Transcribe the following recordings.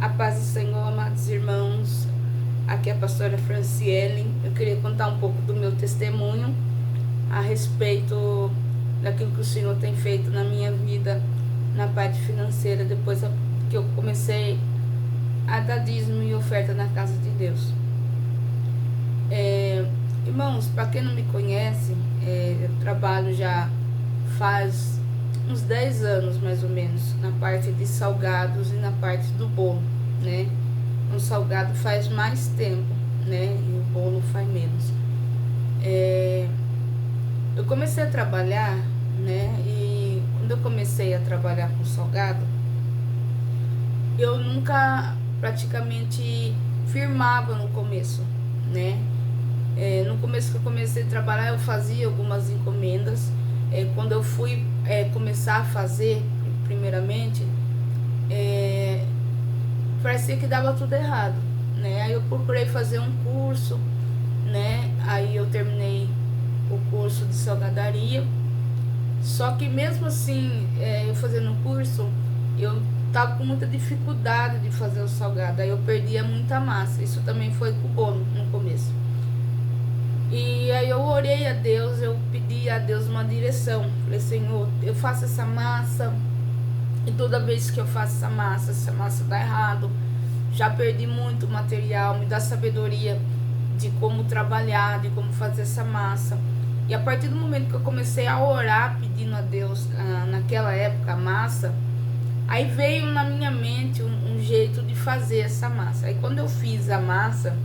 A paz do Senhor, amados irmãos. Aqui é a pastora Franciele. Eu queria contar um pouco do meu testemunho a respeito daquilo que o Senhor tem feito na minha vida, na parte financeira, depois que eu comecei a dar dízimo e oferta na casa de Deus. Irmãos, para quem não me conhece, eu trabalho já faz uns 10 anos mais ou menos na parte de salgados e na parte do bolo, né? O salgado faz mais tempo, né? E o bolo faz menos. Eu comecei a trabalhar, né? E quando eu comecei a trabalhar com salgado, eu nunca praticamente firmava no começo, né? No começo que eu comecei a trabalhar, eu fazia algumas encomendas. Quando eu fui começar a fazer, primeiramente, parecia que dava tudo errado, né? Aí eu procurei fazer um curso, né? Aí eu terminei o curso de salgadaria. Só que mesmo assim, eu fazendo o curso, eu tava com muita dificuldade de fazer o salgado. Aí eu perdia muita massa. Isso também foi com o bolo no começo. E aí eu orei a Deus, eu pedi a Deus uma direção. Falei, Senhor, eu faço essa massa e toda vez que eu faço essa massa dá errado. Já perdi muito material, me dá sabedoria de como trabalhar, de como fazer essa massa. E a partir do momento que eu comecei a orar pedindo a Deus, naquela época, a massa, aí veio na minha mente um jeito de fazer essa massa. Aí quando eu fiz a massa,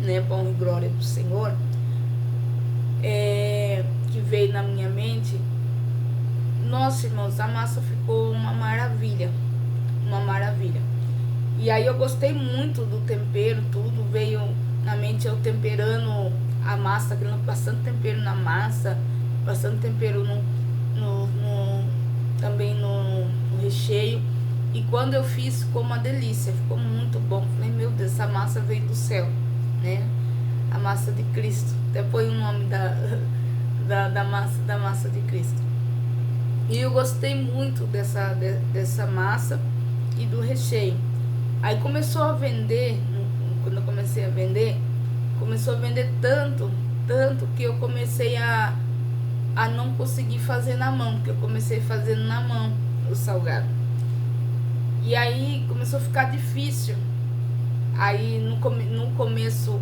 né, pão e glória do Senhor, que veio na minha mente, nossa, irmãos, a massa ficou uma maravilha, uma maravilha. E aí eu gostei muito do tempero, tudo veio na mente, eu temperando a massa, criando bastante tempero na massa, bastante tempero também no recheio. E quando eu fiz, ficou uma delícia, ficou muito bom. Falei, meu Deus, essa massa veio do céu, né? A massa de Cristo. Até põe o nome da massa de Cristo. E eu gostei muito dessa massa e do recheio. Aí começou a vender, quando eu comecei a vender, começou a vender tanto que eu comecei a não conseguir fazer na mão, porque eu comecei fazendo na mão o salgado. E aí começou a ficar difícil. Aí no começo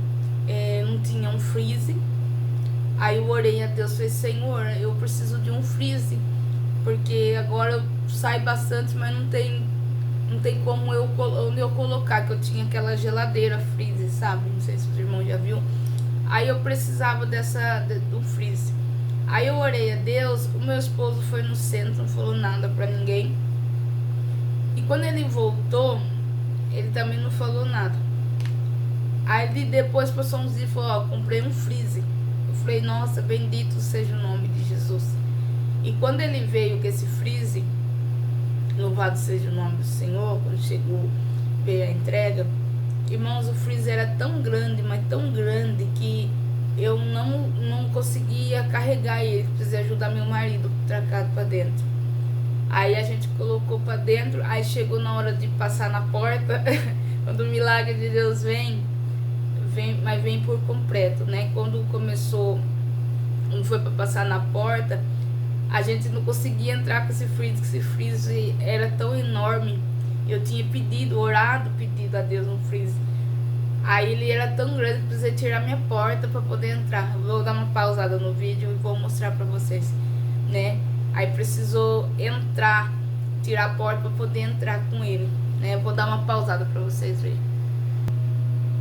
não tinha um freezer. Aí eu orei a Deus, falei, Senhor, eu preciso de um freezer, porque agora eu saio bastante, mas não tem como onde eu colocar, que eu tinha aquela geladeira freezer, sabe? Não sei se o irmão já viu. Aí eu precisava do freezer. Aí eu orei a Deus, o meu esposo foi no centro, não falou nada pra ninguém. E quando ele voltou, ele também não falou nada. Aí ele depois passou uns dias e falou, comprei um freezer. Eu falei, nossa, bendito seja o nome de Jesus. E quando ele veio com esse freezer, louvado seja o nome do Senhor, quando chegou, veio a entrega, irmãos, o freezer era tão grande, mas tão grande, que eu não conseguia carregar ele, precisei ajudar meu marido tracado para dentro. Aí a gente colocou para dentro, aí chegou na hora de passar na porta, quando o milagre de Deus vem, mas vem por completo, né? Quando foi para passar na porta, a gente não conseguia entrar com esse freezer era tão enorme. Eu tinha pedido a Deus um freezer. Aí ele era tão grande que precisei tirar minha porta para poder entrar. Vou dar uma pausada no vídeo e vou mostrar para vocês, né? Aí precisou tirar a porta para poder entrar com ele, né? Eu vou dar uma pausada para vocês verem.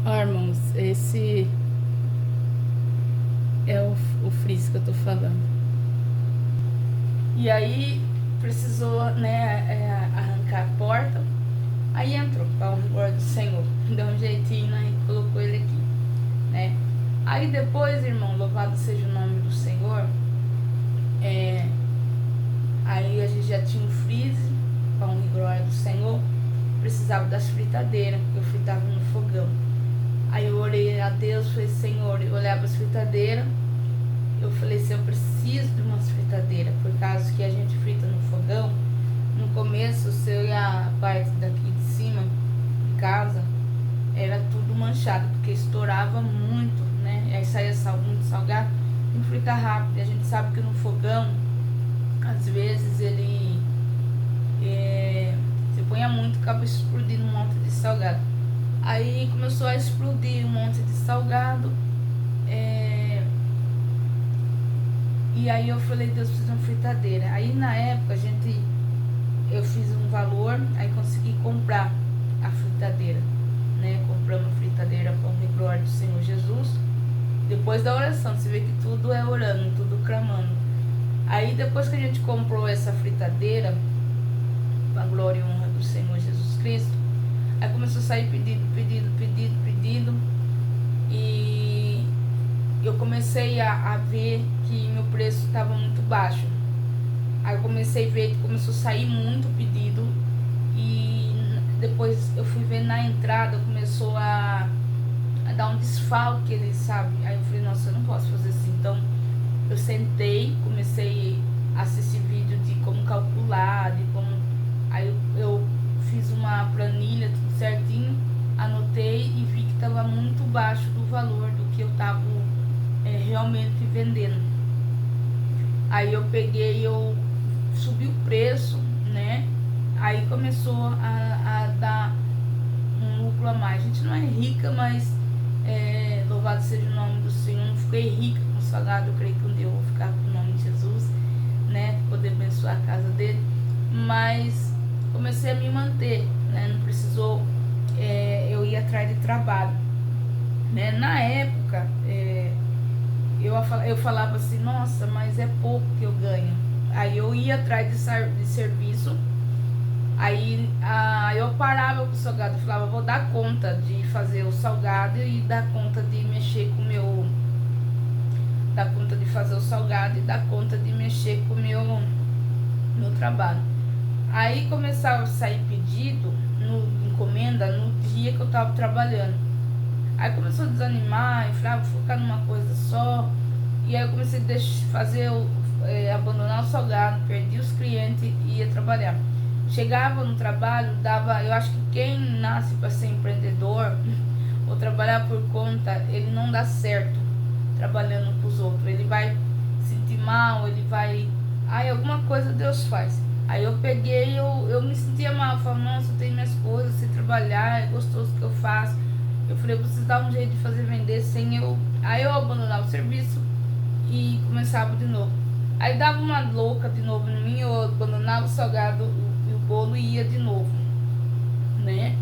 Ó, irmãos, esse é o freezer que eu tô falando. E aí precisou, né, arrancar a porta. Aí entrou, para o glória do Senhor. Deu um jeitinho, né, e colocou ele aqui, né. Aí depois, irmão, louvado seja o nome do Senhor. Aí a gente já tinha um freezer, pão e glória do Senhor. Precisava das fritadeiras, porque eu fritava no fogão. Aí eu orei a Deus, falei, Senhor, eu olhava as fritadeiras. Eu falei assim, eu preciso de umas fritadeiras, por causa que a gente frita no fogão. No começo, se eu ia a parte daqui de cima, casa era tudo manchado, porque estourava muito, né? Aí saía muito salgado, tem que fritar rápido. E a gente sabe que no fogão, às vezes ele você põe muito, acaba explodindo um monte de salgado. Aí começou a explodir um monte de salgado. E aí eu falei, Deus, preciso de uma fritadeira. Aí na época eu fiz um valor, aí consegui comprar a fritadeira, né? Compramos a fritadeira para a glória do Senhor Jesus. Depois da oração, você vê que tudo é orando, tudo clamando. Aí depois que a gente comprou essa fritadeira, para a glória e honra do Senhor Jesus Cristo, aí começou a sair pedido. E eu comecei a ver que meu preço estava muito baixo. Aí eu comecei a ver que começou a sair muito pedido. E depois eu fui ver na entrada, começou a dar um desfalque, ele sabe. Aí eu falei, nossa, eu não posso fazer assim. Então eu sentei, comecei a assistir vídeo de como calcular, de como... Aí eu fiz uma planilha, tudo certinho, anotei e vi que estava muito baixo do valor do que eu estava realmente vendendo. Aí eu peguei, eu subi o preço, né? Aí começou a dar um lucro a mais. A gente não é rica, mas louvado seja o nome do Senhor. Não fiquei rica com salgado, eu creio que um dia eu vou ficar com o nome de Jesus, né? Poder abençoar a casa dele. Mas comecei a me manter, né? Não precisou eu ir atrás de trabalho, né? Na época, eu falava assim, nossa, mas é pouco que eu ganho. Aí eu ia atrás de serviço. Aí eu parava com o salgado, eu falava, vou dar conta de fazer o salgado e dar conta de mexer com o meu... Dar conta de fazer o salgado e dar conta de mexer com o meu trabalho. Aí começava a sair pedido, encomenda, no dia que eu tava trabalhando. Aí começou a desanimar, eu falava, vou focar numa coisa só. E aí eu comecei a abandonar o salgado, perdi os clientes e ia trabalhar. Chegava no trabalho, eu acho que quem nasce para ser empreendedor ou trabalhar por conta, ele não dá certo trabalhando com os outros. Ele vai sentir mal, ele vai... alguma coisa Deus faz. Aí eu peguei, eu me sentia mal, eu falava, nossa, eu tenho minhas coisas, sei trabalhar, é gostoso o que eu faço. Eu falei, eu preciso dar um jeito de fazer vender sem eu... Aí eu abandonava o serviço e começava de novo. Aí dava uma louca de novo em mim, eu abandonava o salgado e o bolo e ia de novo, né?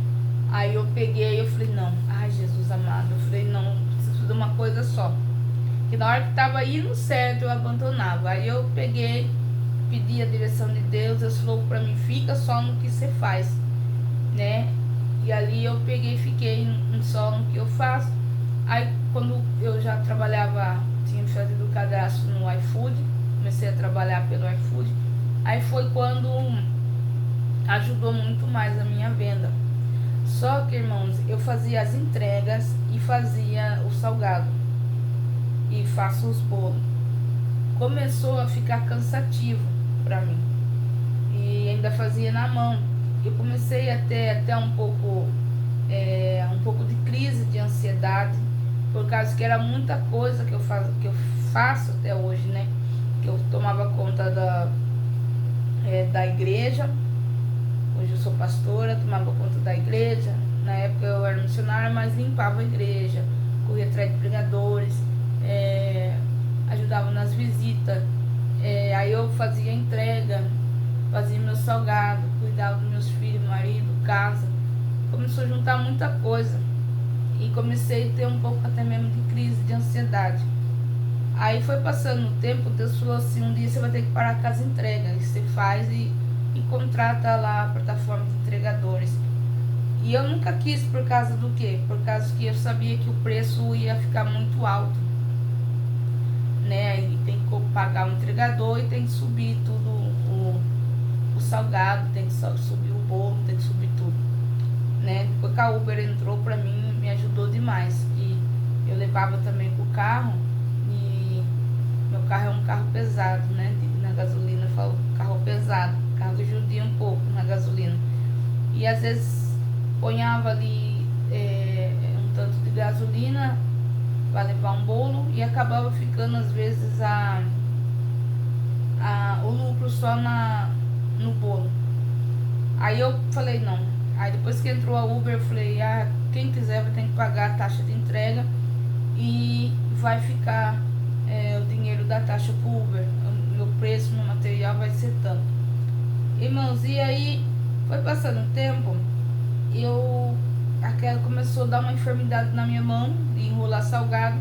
Aí eu peguei, eu falei, não, ai Jesus amado, eu falei, não, preciso fazer uma coisa só. Que na hora que tava indo certo, eu abandonava. Aí eu peguei, pedi a direção de Deus falou pra mim, fica só no que você faz, né? E ali eu peguei e fiquei só no que eu faço. Aí quando eu já trabalhava, tinha feito o cadastro no iFood, comecei a trabalhar pelo iFood. Aí foi quando ajudou muito mais a minha venda. Só que, irmãos, eu fazia as entregas e fazia o salgado. E faço os bolos. Começou a ficar cansativo pra mim. E ainda fazia na mão. Eu comecei a ter até um pouco de crise de ansiedade, por causa que era muita coisa que eu faço até hoje, né? Que eu tomava conta da igreja. Hoje eu sou pastora, tomava conta da igreja. Na época eu era missionária, mas limpava a igreja, corria atrás de pregadores, ajudava nas visitas. Aí eu fazia entrega, fazia meu salgado, cuidava dos meus filhos, marido, casa. Começou a juntar muita coisa. E comecei a ter um pouco até mesmo de crise de ansiedade. Aí foi passando o tempo, Deus falou assim, um dia você vai ter que parar com as entregas. E você faz e contrata lá a plataforma de entregadores. E eu nunca quis, por causa do quê? Por causa que eu sabia que o preço ia ficar muito alto, né? E tem que pagar o entregador e tem que subir tudo, o salgado, tem que subir o bolo, tem que subir tudo, né? Depois que a Uber entrou pra mim, me ajudou demais. E eu levava também pro carro, e meu carro é um carro pesado, né? Na gasolina eu falo carro pesado, carro que judia um pouco na gasolina. E às vezes ponhava ali um tanto de gasolina para levar um bolo e acabava ficando às vezes o lucro só no bolo. Aí eu falei não. Aí depois que entrou a Uber, eu falei, quem quiser vai ter que pagar a taxa de entrega e vai ficar o dinheiro da taxa pro Uber. O meu preço no material vai ser tanto. Irmãos, e aí foi passando o tempo, aquela começou a dar uma enfermidade na minha mão, de enrolar salgado,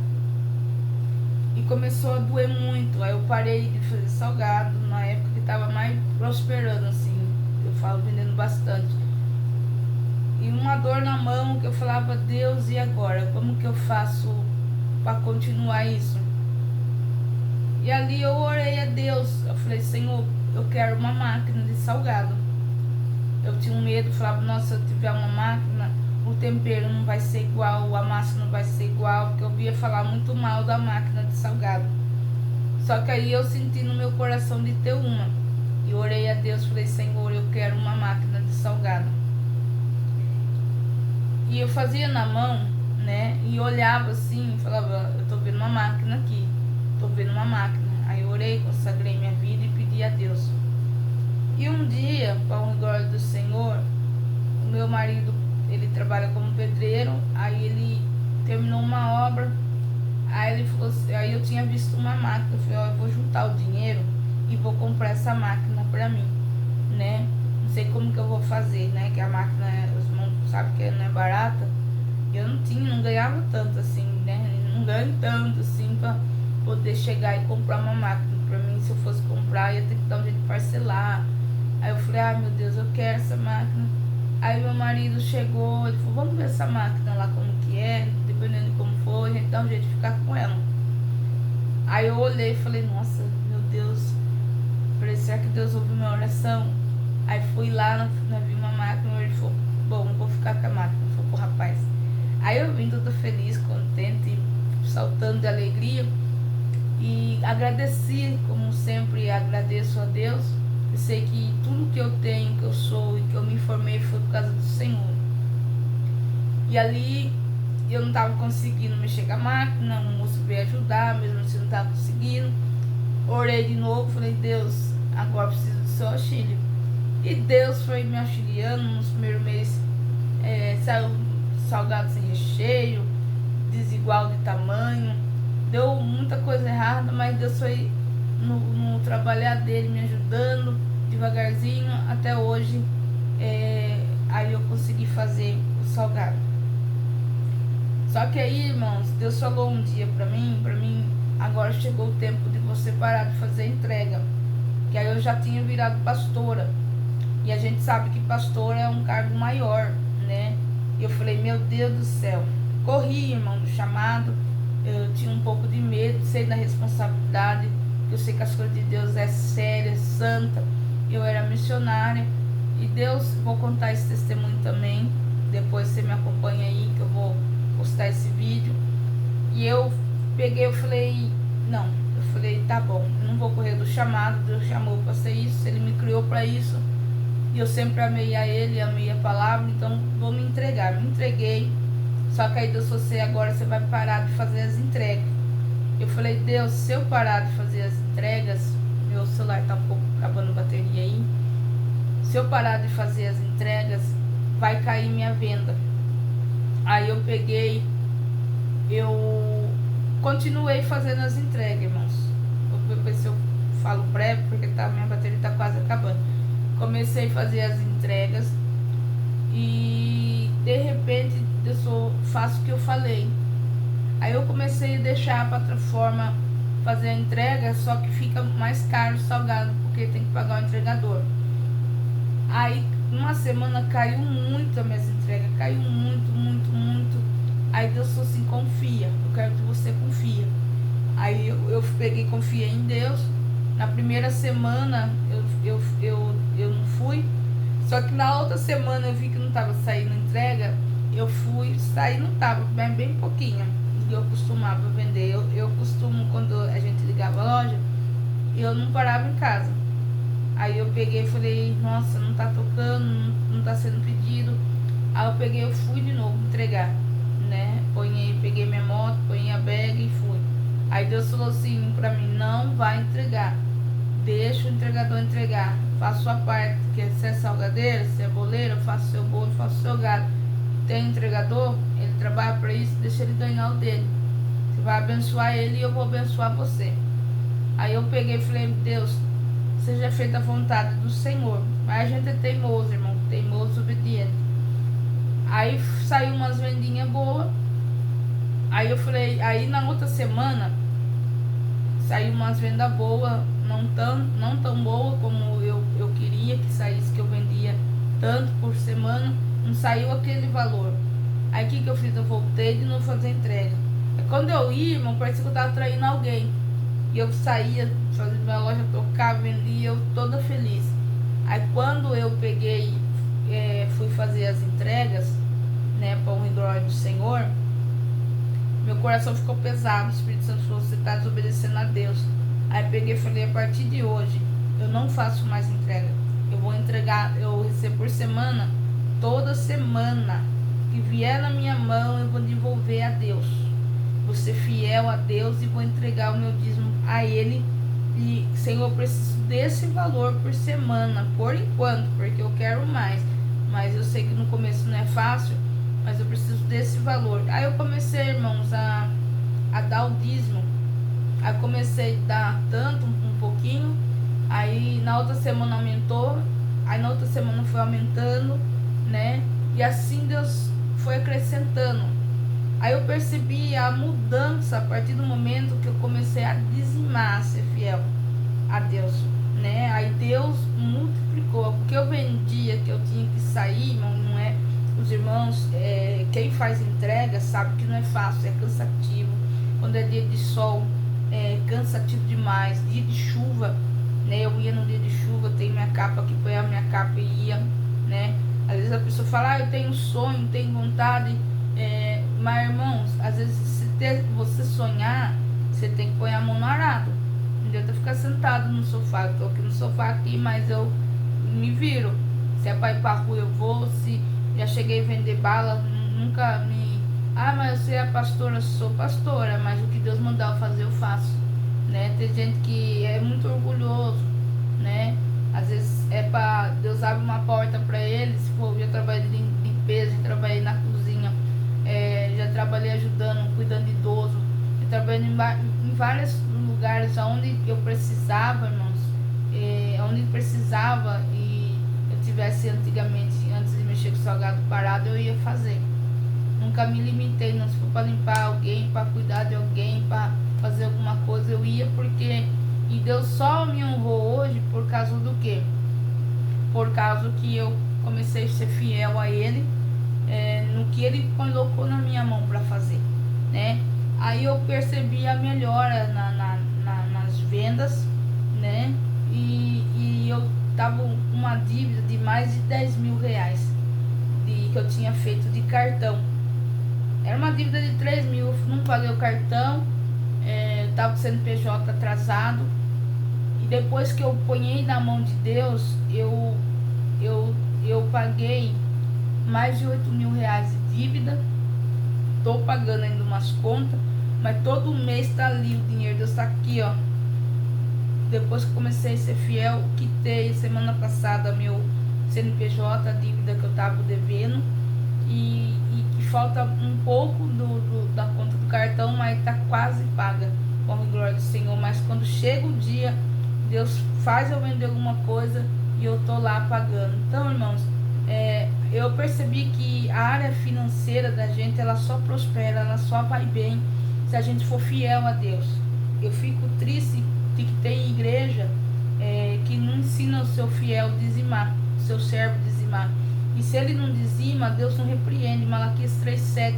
e começou a doer muito. Aí eu parei de fazer salgado, na época que tava mais prosperando, assim, eu falo vendendo bastante. E uma dor na mão que eu falava, Deus, e agora? Como que eu faço para continuar isso? E ali eu orei a Deus, eu falei, Senhor, eu quero uma máquina de salgado. Eu tinha um medo, falava, nossa, se eu tiver uma máquina, o tempero não vai ser igual, a massa não vai ser igual, porque eu via falar muito mal da máquina de salgado. Só que aí eu senti no meu coração de ter uma. E orei a Deus, falei, Senhor, eu quero uma máquina de salgado. E eu fazia na mão, né, e olhava assim, falava, eu tô vendo uma máquina aqui, tô vendo uma máquina. Aí eu orei, consagrei minha vida e pedi a Deus. E um dia, para a glória do Senhor, o meu marido, ele trabalha como pedreiro, aí ele terminou uma obra, aí ele falou assim, aí eu tinha visto uma máquina, eu falei, eu vou juntar o dinheiro e vou comprar essa máquina para mim, né? Não sei como que eu vou fazer, né? Que a máquina, os irmãos sabem que não é barata, e eu não ganhava tanto assim, né? Não ganho tanto assim para poder chegar e comprar uma máquina. Para mim, se eu fosse comprar, ia ter que dar um jeito de parcelar. Aí eu falei, meu Deus, eu quero essa máquina. Aí meu marido chegou, ele falou, vamos ver essa máquina lá como que é, dependendo de como for, a gente dá um jeito de ficar com ela. Aí eu olhei e falei, nossa, meu Deus, falei, será que Deus ouviu minha oração? Aí fui lá, vi uma máquina, ele falou, bom, vou ficar com a máquina, falou pro rapaz. Aí eu vim toda feliz, contente, saltando de alegria e agradeci, como sempre agradeço a Deus. Eu sei que tudo que eu tenho, que eu sou e que eu me formei foi por causa do Senhor. E ali eu não estava conseguindo mexer com a máquina, o moço veio ajudar, mesmo assim não estava conseguindo. Orei de novo, falei, Deus, agora preciso do seu auxílio. E Deus foi me auxiliando. Nos primeiros meses saiu salgado sem recheio, desigual de tamanho, deu muita coisa errada, mas Deus foi no trabalhar dele me ajudando devagarzinho até hoje. Aí eu consegui fazer o salgado. Só que aí, irmãos, Deus falou um dia pra mim, agora chegou o tempo de você parar de fazer entrega. Que aí eu já tinha virado pastora, e a gente sabe que pastora é um cargo maior, né? E eu falei, meu Deus do céu, corri, irmão, do chamado. Eu tinha um pouco de medo, sei da responsabilidade, eu sei que as coisas de Deus é séria, santa. Eu era missionária, e Deus, vou contar esse testemunho também, depois você me acompanha aí, que eu vou postar esse vídeo. E eu peguei, eu falei, não, eu falei, tá bom, eu não vou correr do chamado, Deus chamou para ser isso, Ele me criou para isso, e eu sempre amei a Ele, amei a palavra, então vou me entregar. Me entreguei. Só que aí Deus falou assim, agora você vai parar de fazer as entregas. Eu falei, Deus, se eu parar de fazer as entregas, meu celular tá um pouco acabando a bateria aí, se eu parar de fazer as entregas, vai cair minha venda. Aí eu peguei, eu continuei fazendo as entregas, irmãos. Vou ver se eu falo breve, porque minha bateria tá quase acabando. Comecei a fazer as entregas e de repente eu faço o que eu falei. Aí eu comecei a deixar a plataforma fazer a entrega, só que fica mais caro o salgado, porque tem que pagar o entregador. Aí uma semana caiu muito as minhas entregas, caiu muito, muito, muito. Aí Deus falou assim, confia, eu quero que você confia. Aí eu peguei, confiei em Deus. Na primeira semana eu não fui, só que na outra semana eu vi que não estava saindo entrega, eu fui, saí, não estava, mas bem pouquinho. Eu costumava vender, eu costumo, quando a gente ligava a loja, eu não parava em casa. Aí eu peguei e falei, nossa, não tá tocando, não tá sendo pedido. Aí eu fui de novo entregar, né? Peguei minha moto, ponhei a bag e fui. Aí Deus falou assim pra mim, não vai entregar, deixa o entregador entregar, faça sua parte, que se é salgadeira, se é boleira, faça o seu bolo, faça o seu gado. Tem entregador, ele trabalha pra isso, deixa ele ganhar o dele. Você vai abençoar ele e eu vou abençoar você. Aí eu peguei e falei, Deus, seja feita a vontade do Senhor. Mas a gente é teimoso, irmão, teimoso, obediente. Aí saiu umas vendinhas boas. Aí eu falei, aí na outra semana saiu umas vendas boas, não tão boa como eu queria que saísse, que eu vendia tanto por semana, não saiu aquele valor. Aí o que eu fiz? Eu voltei de novo fazer entrega. Quando eu ia, irmão, parecia que eu tava traindo alguém. E eu saía, fazia minha loja tocar, vendia, eu toda feliz. Aí quando eu peguei, fui fazer as entregas, né, para o glória do Senhor, meu coração ficou pesado. O Espírito Santo falou, você está desobedecendo a Deus. Aí peguei e falei, a partir de hoje, eu não faço mais entrega. Eu vou entregar, eu recebo por semana, toda semana que vier na minha mão, eu vou devolver a Deus. Vou ser fiel a Deus e vou entregar o meu dízimo a Ele. E, Senhor, eu preciso desse valor por semana, por enquanto, porque eu quero mais. Mas eu sei que no começo não é fácil, mas eu preciso desse valor. Aí eu comecei, irmãos, a dar o dízimo. Aí comecei a dar tanto, um pouquinho. Aí na outra semana aumentou. Aí na outra semana foi aumentando, né? E assim Deus foi acrescentando. Aí eu percebi a mudança a partir do momento que eu comecei a dizimar, a ser fiel a Deus, né? Aí Deus multiplicou. Porque eu vendia, que eu tinha que sair, não é? Os irmãos, quem faz entrega sabe que não é fácil, é cansativo. Quando é dia de sol, é cansativo demais. Dia de chuva, né? Eu ia no dia de chuva, tenho minha capa aqui, põe a minha capa e ia, né? Às vezes a pessoa fala, eu tenho sonho, tenho vontade. Mas, irmãos, às vezes se você sonhar, você tem que pôr a mão no arado. Não adianta ficar sentado no sofá. Eu tô aqui no sofá aqui, mas eu me viro. Se é pra ir pra rua, eu vou. Se já cheguei a vender bala, nunca me... mas você é pastora? Sou pastora, mas o que Deus mandar eu fazer, eu faço, né? Tem gente que é muito orgulhoso, né? Às vezes Deus abre uma porta pra eles. Pô, eu já trabalhei em limpeza, já trabalhei na cozinha, já trabalhei ajudando, cuidando de idoso, já trabalhei em vários lugares onde eu precisava, irmãos, onde precisava e eu tivesse antigamente, antes de mexer com salgado parado, eu ia fazer. Nunca me limitei, não, se for para limpar alguém, para cuidar de alguém, para fazer alguma coisa, eu ia, porque... E Deus só me honrou hoje por causa do quê? Por causa que eu comecei a ser fiel a Ele, no que Ele colocou na minha mão para fazer, né? Aí eu percebi a melhora nas vendas, né? E eu tava com uma dívida de mais de 10 mil reais que eu tinha feito de cartão. Era uma dívida de 3 mil, eu não paguei o cartão, tava com o CNPJ atrasado. E depois que eu ponhei na mão de Deus, eu paguei mais de 8 mil reais de dívida. Tô pagando ainda umas contas, mas todo mês tá ali o dinheiro. Deus tá aqui, ó. Depois que comecei a ser fiel, quitei semana passada meu CNPJ, a dívida que eu tava devendo. E que falta um pouco da conta do cartão, mas tá quase paga. Bom, glória do Senhor. Mas quando chega o dia, Deus faz eu vender alguma coisa e eu tô lá pagando. Então, irmãos, eu percebi que a área financeira da gente, ela só prospera, ela só vai bem se a gente for fiel a Deus. Eu fico triste de que tem igreja que não ensina o seu fiel dizimar, o seu servo dizimar. E se ele não dizima, Deus não repreende. Malaquias 3,7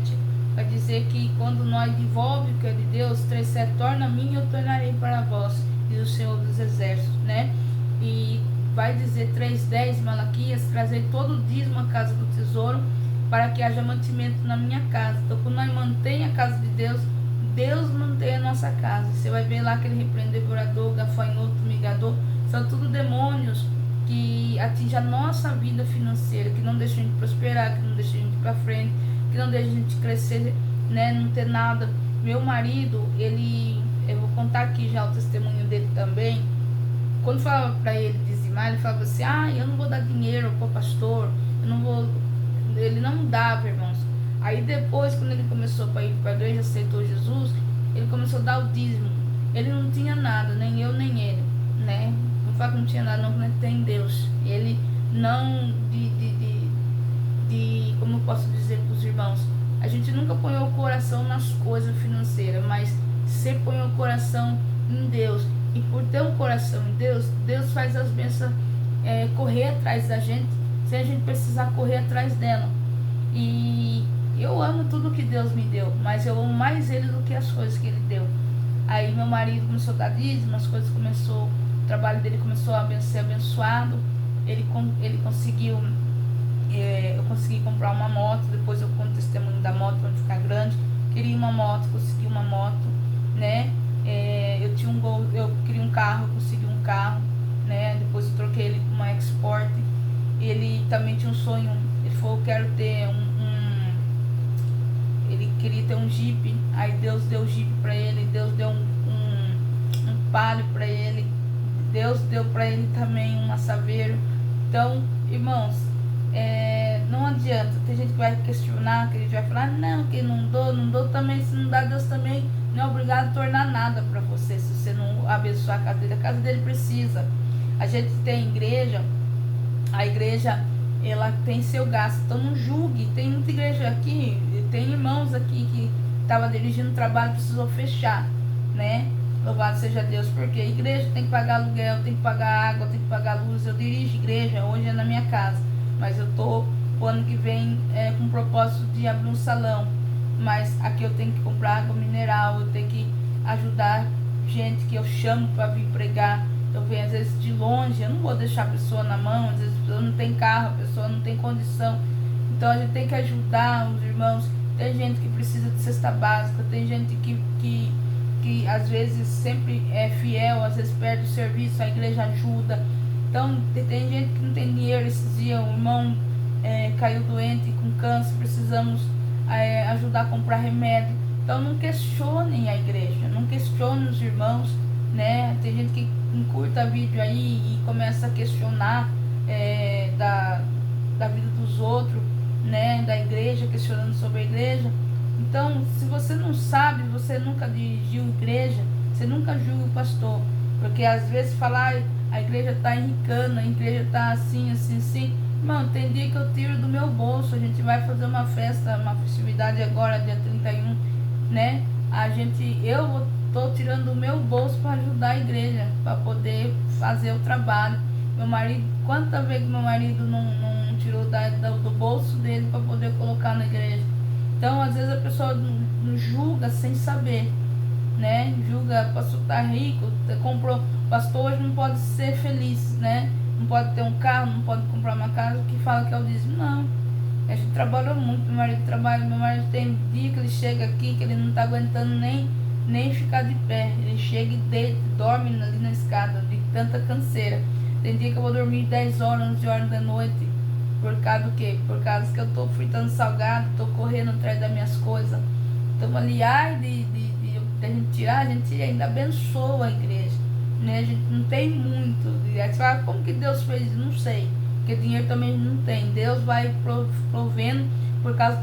vai dizer que quando nós devolve o que é de Deus, 3,7, torna a mim e eu tornarei para vós, diz o Senhor dos Exércitos, né? E vai dizer 3,10, Malaquias, trazer todo o dízimo à casa do tesouro, para que haja mantimento na minha casa. Então, quando nós mantém a casa de Deus, Deus mantém a nossa casa. Você vai ver lá que ele repreende devorador, gafanhoto, migador, são tudo demônios que atinja a nossa vida financeira, que não deixe a gente prosperar, que não deixe a gente ir para frente, que não deixe a gente crescer, né, não ter nada. Meu marido, eu vou contar aqui já o testemunho dele também. Quando falava para ele dizimar, ele falava assim: eu não vou dar dinheiro pro pastor, eu não vou. Ele não dava, irmãos. Aí depois, quando ele começou para ir para a igreja, aceitou Jesus, ele começou a dar o dízimo. Ele não tinha nada, nem eu nem ele, né? Não fala que não tinha nada, não, porque tem Deus. Ele não como eu posso dizer para os irmãos, a gente nunca põe o coração nas coisas financeiras, mas sempre põe o coração em Deus. E por ter um coração em Deus, Deus faz as bênçãos correr atrás da gente, sem a gente precisar correr atrás dela. E eu amo tudo que Deus me deu, mas eu amo mais Ele do que as coisas que Ele deu. Aí meu marido começou a dar dízimo, as coisas começou, o trabalho dele começou a ser abençoado. Ele conseguiu, eu consegui comprar uma moto. Depois eu conto o testemunho da moto para não ficar grande. Queria uma moto, consegui uma moto, né? Eu queria um carro, consegui um carro, né? Depois eu troquei ele por uma Export. Ele também tinha um sonho, ele falou: eu quero ter ele queria ter um Jeep. Aí Deus deu o Jeep para ele, Deus deu um Palio para ele, Deus deu para ele também um Saveiro. Então, irmãos, não adianta. Tem gente que vai questionar, que a gente vai falar: não, que não dou também. Se não dá, Deus também não é obrigado a tornar nada para você, se você não abençoar a casa dele precisa. A gente tem igreja, a igreja, ela tem seu gasto, então não julgue. Tem muita igreja aqui, tem irmãos aqui que estavam dirigindo o trabalho, precisou fechar, né? Louvado seja Deus, porque a igreja tem que pagar aluguel, tem que pagar água, tem que pagar luz. Eu dirijo igreja, hoje é na minha casa, mas eu tô o ano que vem com o propósito de abrir um salão. Mas aqui eu tenho que comprar água mineral, eu tenho que ajudar gente que eu chamo para vir pregar. Eu venho às vezes de longe, eu não vou deixar a pessoa na mão, às vezes a pessoa não tem carro, a pessoa não tem condição. Então a gente tem que ajudar os irmãos. Tem gente que precisa de cesta básica, tem gente que às vezes sempre é fiel, às vezes perde o serviço, a igreja ajuda. Então tem gente que não tem dinheiro. Esses dias o irmão caiu doente com câncer, precisamos ajudar a comprar remédio. Então não questionem a igreja, não questionem os irmãos, né? Tem gente que encurta vídeo aí e começa a questionar da vida dos outros, né? Da igreja, questionando sobre a igreja. Então, se você não sabe, você nunca dirigiu igreja, você nunca julga o pastor. Porque às vezes falar: a igreja está enricando, a igreja está assim, assim, assim. Irmão, tem dia que eu tiro do meu bolso. A gente vai fazer uma festa, uma festividade agora, dia 31, né? Eu estou tirando do meu bolso para ajudar a igreja, para poder fazer o trabalho. Meu marido, quantas vezes meu marido não tirou do bolso dele para poder colocar na igreja? Então, às vezes a pessoa não julga sem saber, né? Julga: pastor tá rico, comprou, pastor hoje não pode ser feliz, né? Não pode ter um carro, não pode comprar uma casa, que fala que é o dízimo. Não, a gente trabalhou muito, meu marido trabalha, meu marido tem dia que ele chega aqui que ele não tá aguentando nem ficar de pé, ele chega e deita, dorme ali na escada, de tanta canseira. Tem dia que eu vou dormir 10 horas, 11 horas da noite. Por causa do quê? Por causa que eu tô fritando salgado, tô correndo atrás das minhas coisas. Então, aliás de a gente tirar, a gente ainda abençoa a igreja, né? A gente não tem muito. Aí você fala: como que Deus fez? Não sei, porque dinheiro também não tem. Deus vai provendo por causa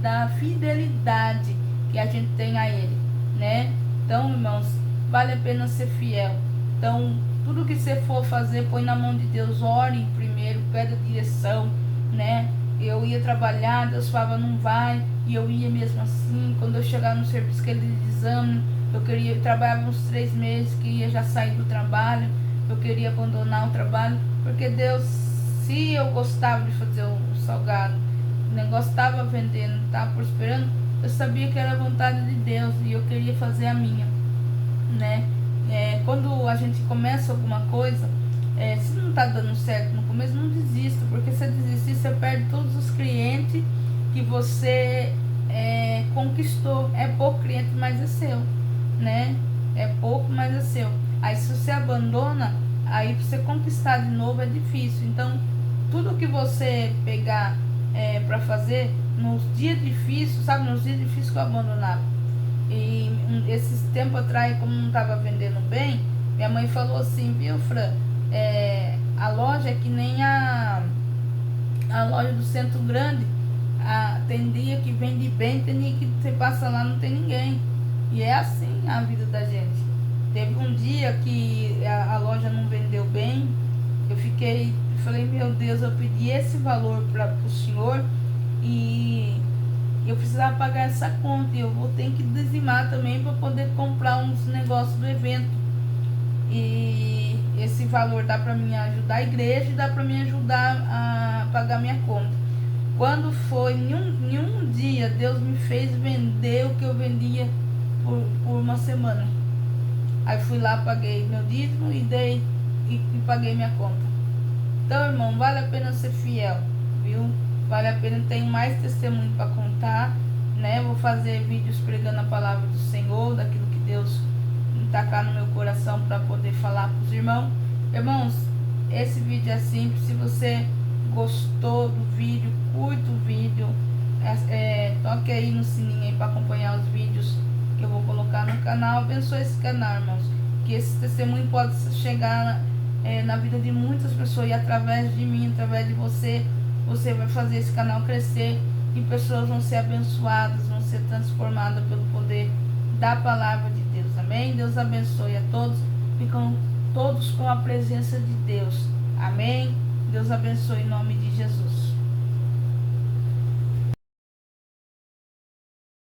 da fidelidade que a gente tem a Ele, né? Então, irmãos, vale a pena ser fiel. Então, tudo que você for fazer, põe na mão de Deus. Ore primeiro, pede a direção, né? Eu ia trabalhar, Deus falava: não vai, e eu ia mesmo assim. Quando eu chegar no serviço que ele de exame, eu trabalhava uns 3 meses, que ia já sair do trabalho, eu queria abandonar o trabalho, porque Deus, se eu gostava de fazer o salgado, o negócio estava vendendo, estava prosperando, eu sabia que era a vontade de Deus e eu queria fazer a minha, né? Quando a gente começa alguma coisa, se não está dando certo no começo, não desista, porque se desistir, você perde todos os clientes que você conquistou. É pouco cliente, mas é seu, né? É pouco, mas é seu. Aí se você abandona, aí pra você conquistar de novo é difícil. Então, tudo que você pegar para fazer nos dias difíceis, sabe, nos dias difíceis que eu abandonava. E esses tempos atrás, como não estava vendendo bem, minha mãe falou assim, viu, Fran, a loja é que nem a loja do Centro Grande. Tem dia que vende bem, tem dia que você passa lá não tem ninguém. E é assim a vida da gente. Teve um dia que a loja não vendeu bem, falei, meu Deus, eu pedi esse valor para o senhor e eu precisava pagar essa conta e eu vou ter que dizimar também para poder comprar uns negócios do evento. E esse valor dá para mim ajudar a igreja e dá para mim ajudar a pagar minha conta. Quando foi em um dia, Deus me fez vender o que eu vendia por uma semana. Aí fui lá, paguei meu dízimo e dei e paguei minha conta. Então, irmão, vale a pena ser fiel, viu? Vale a pena, tenho mais testemunho para contar, né? Vou fazer vídeos pregando a palavra do Senhor, daquilo que Deus me tacar no meu coração para poder falar para os irmãos. Irmãos, esse vídeo é simples. Se você gostou do vídeo, curta o vídeo, toque aí no sininho aí para acompanhar os vídeos que eu vou colocar no canal. Abençoe esse canal, irmãos, que esse testemunho pode chegar na vida de muitas pessoas, e através de mim, através de você vai fazer esse canal crescer e pessoas vão ser abençoadas, vão ser transformadas pelo poder da palavra de Deus. Amém? Deus abençoe a todos. Ficam todos com a presença de Deus. Amém? Deus abençoe em nome de Jesus.